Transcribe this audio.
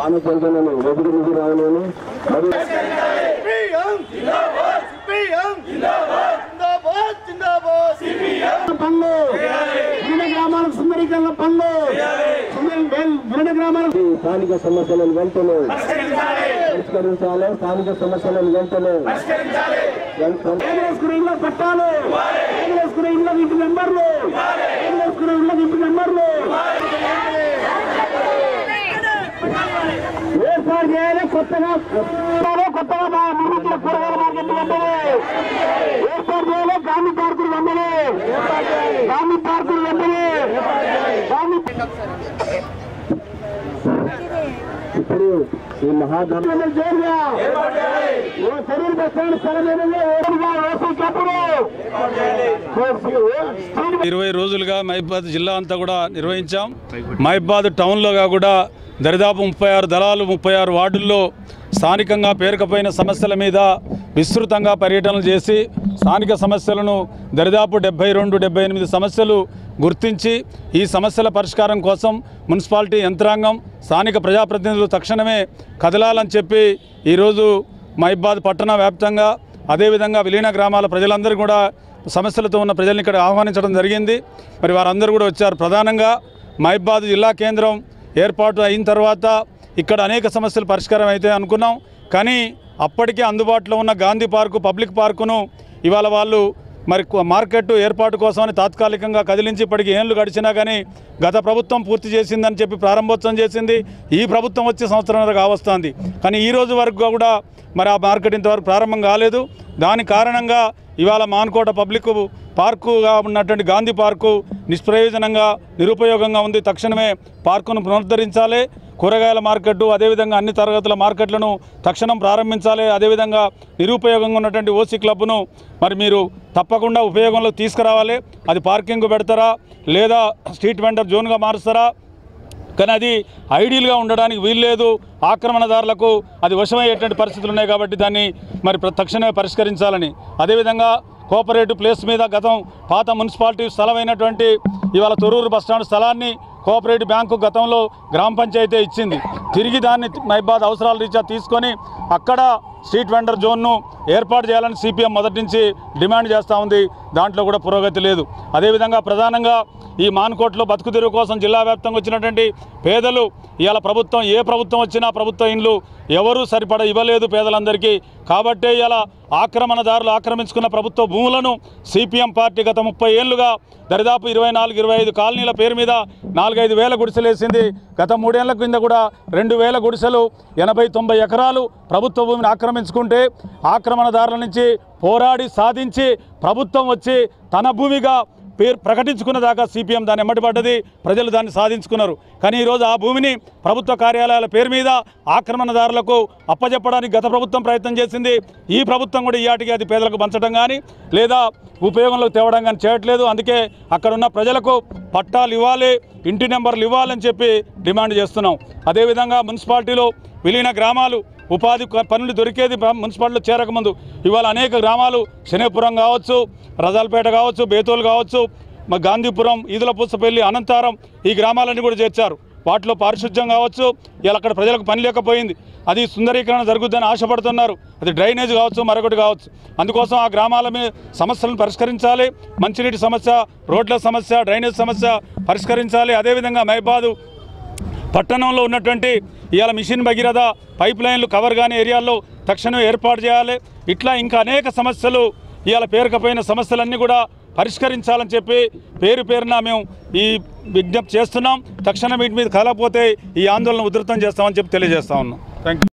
స్థానికంగా వెదుగు రావాలని గ్రామాలకు సుందరీకరణ పనులు స్థానిక సమస్యలను వెంటనే పరిష్కరించాలి. స్థానిక సమస్యలను వెంటనే పట్టాలు ఇళ్ళ ఇంటి మెంబర్లు ఇంటి మెంబర్లు ఏర్పాటు చేయాలి. కొత్తగా నిర్మించిన కూరగాయల మార్కెట్ వెంటనే ఏర్పాటు చేయాలి. గాంధీ పార్కులు వెంటనే ఇప్పుడు ఈ మహాధర్మ జైలుగా శరీర బస్టాండ్ స్థలం 20 రోజులుగా మహబూబాబాద్ జిల్లా అంతా కూడా నిర్వహించాం. మహబూబాబాద్ టౌన్లోగా కూడా దరిదాపు 36 దళాలు 36 వార్డుల్లో స్థానికంగా పేరుకపోయిన సమస్యల మీద విస్తృతంగా పర్యటనలు చేసి స్థానిక సమస్యలను దరిదాపు 72-78 సమస్యలు గుర్తించి ఈ సమస్యల పరిష్కారం కోసం మున్సిపాలిటీ యంత్రాంగం స్థానిక ప్రజాప్రతినిధులు తక్షణమే కదలాలని చెప్పి ఈరోజు మహబూబాబాద్ పట్టణ వ్యాప్తంగా అదేవిధంగా విలీన గ్రామాల ప్రజలందరూ కూడా సమస్యలతో ఉన్న ప్రజల్ని ఇక్కడ ఆహ్వానించడం జరిగింది. మరి వారందరూ కూడా వచ్చారు. ప్రధానంగా మహబూబాబాద్ జిల్లా కేంద్రం ఏర్పాటు అయిన తర్వాత ఇక్కడ అనేక సమస్యలు పరిష్కారం అయితే అనుకున్నాం. కానీ అప్పటికే అందుబాటులో ఉన్న గాంధీ పార్కు పబ్లిక్ పార్కును ఇవాళ వాళ్ళు మరి మార్కెట్ ఏర్పాటు కోసమని తాత్కాలికంగా కదిలించి ఇప్పటికి ఏళ్ళు గడిచినా కానీ గత ప్రభుత్వం పూర్తి చేసిందని చెప్పి ప్రారంభోత్సవం చేసింది. ఈ ప్రభుత్వం వచ్చే సంవత్సరంన్నర కావస్తుంది. కానీ ఈ రోజు వరకు కూడా మరి ఆ మార్కెట్ ఇంతవరకు ప్రారంభం కాలేదు. దాని కారణంగా ఇవాళ మాన్కోట పబ్లిక్ పార్కుగా ఉన్నటువంటి గాంధీ పార్కు నిష్ప్రయోజనంగా నిరుపయోగంగా ఉంది. తక్షణమే పార్కును పునరుద్ధరించాలి. కూరగాయల మార్కెట్టు అదేవిధంగా అన్ని తరగతుల మార్కెట్లను తక్షణం ప్రారంభించాలి. అదేవిధంగా నిరుపయోగంగా ఉన్నటువంటి ఓసీ క్లబ్ను మరి మీరు తప్పకుండా ఉపయోగంలోకి తీసుకురావాలి. అది పార్కింగ్ పెడతారా లేదా స్ట్రీట్ వెండర్ జోన్గా మారుస్తారా? కానీ అది ఐడియల్గా ఉండడానికి వీల్లేదు. ఆక్రమణదారులకు అది వశమయ్యేటువంటి పరిస్థితులు ఉన్నాయి. కాబట్టి దాన్ని మరి తక్షణమే పరిష్కరించాలని, అదేవిధంగా కోఆపరేటివ్ ప్లేస్ మీద గతం పాత మున్సిపాలిటీ స్థలమైనటువంటి ఇవాళ తొర్రూరు బస్టాండ్ స్థలాన్ని కోఆపరేటివ్ బ్యాంకు గతంలో గ్రామ పంచాయతీ ఇచ్చింది. తిరిగి దాన్ని మహబూబాబాద్ అవసరాల రీత్యా తీసుకొని అక్కడ స్ట్రీట్ వెండర్ జోన్ను ఏర్పాటు చేయాలని సిపిఎం మొదటి నుంచి డిమాండ్ చేస్తూ ఉంది. దాంట్లో కూడా పురోగతి లేదు. అదేవిధంగా ప్రధానంగా ఈ మాన్కోట్లో బతుకు తెరువు కోసం జిల్లా వ్యాప్తంగా వచ్చినటువంటి పేదలు ఇవాళ ప్రభుత్వం ఏ ప్రభుత్వం వచ్చినా ప్రభుత్వ ఇండ్లు ఎవరూ సరిపడ ఇవ్వలేదు పేదలందరికీ. కాబట్టే ఇలా ఆక్రమణదారులు ఆక్రమించుకున్న ప్రభుత్వ భూములను సిపిఎం పార్టీ గత 30 ఏళ్లుగా దరిదాపు 24-25 కాలనీల పేరు మీద 4-5 వేల గుడిసెలు వేసింది. గత 3 ఏళ్ల కింద కూడా 2,000 గుడిసెలు 80-90 ఎకరాలు ప్రభుత్వ భూమిని ఆక్రమించుకుంటే ఆక్రమణదారుల నుంచి పోరాడి సాధించి ప్రభుత్వం వచ్చి తన భూమిగా పేరు ప్రకటించుకున్న దాకా సిపిఎం దాన్ని ఎమ్మటిపడ్డది. ప్రజలు దాన్ని సాధించుకున్నారు. కానీ ఈరోజు ఆ భూమిని ప్రభుత్వ కార్యాలయాల పేరు మీద ఆక్రమణదారులకు అప్పచెప్పడానికి గత ప్రభుత్వం ప్రయత్నం చేసింది. ఈ ప్రభుత్వం కూడా ఈయాటికి అది పేదలకు పంచడం కానీ లేదా ఉపయోగంలోకి తేవడం కానీ చేయట్లేదు. అందుకే అక్కడున్న ప్రజలకు పట్టాలు ఇవ్వాలి, ఇంటి నెంబర్లు ఇవ్వాలని చెప్పి డిమాండ్ చేస్తున్నాం. అదేవిధంగా మున్సిపాలిటీలో విలీన గ్రామాలు ఉపాధి పనులు దొరికేది మున్సిపాలిటీలో చేరకముందు ఇవాళ అనేక గ్రామాలు శనేపురం కావచ్చు, రజాల్పేట కావచ్చు, బేతోలు కావచ్చు, గాంధీపురం, ఈదులపూసపల్లి, అనంతారం ఈ గ్రామాలన్నీ కూడా చేర్చారు. వాటిలో పారిశుధ్యం కావచ్చు. ఇలా అక్కడ ప్రజలకు పని లేకపోయింది. అది సుందరీకరణ జరుగుద్దని ఆశపడుతున్నారు. అది డ్రైనేజ్ కావచ్చు, మరొకటి కావచ్చు. అందుకోసం ఆ గ్రామాల మీద సమస్యలను పరిష్కరించాలి. మంచినీటి సమస్య, రోడ్ల సమస్య, డ్రైనేజ్ సమస్య పరిష్కరించాలి. అదేవిధంగా మహబూబాబాద్ పట్టణంలో ఉన్నటువంటి ఇవాళ మిషన్ భగీరథ పైప్ లైన్లు కవర్ కాని ఏరియాల్లో తక్షణం ఏర్పాటు చేయాలి. ఇట్లా ఇంకా అనేక సమస్యలు ఇవాళ పేరుకపోయిన సమస్యలన్నీ కూడా పరిష్కరించాలని చెప్పి పేరున మేము ఈ విజ్ఞప్తి చేస్తున్నాం. తక్షణం వీటి మీద కలకపోతే ఈ ఆందోళన ఉధృతం చేస్తామని చెప్పి తెలియజేస్తా ఉన్నాం. Thank you.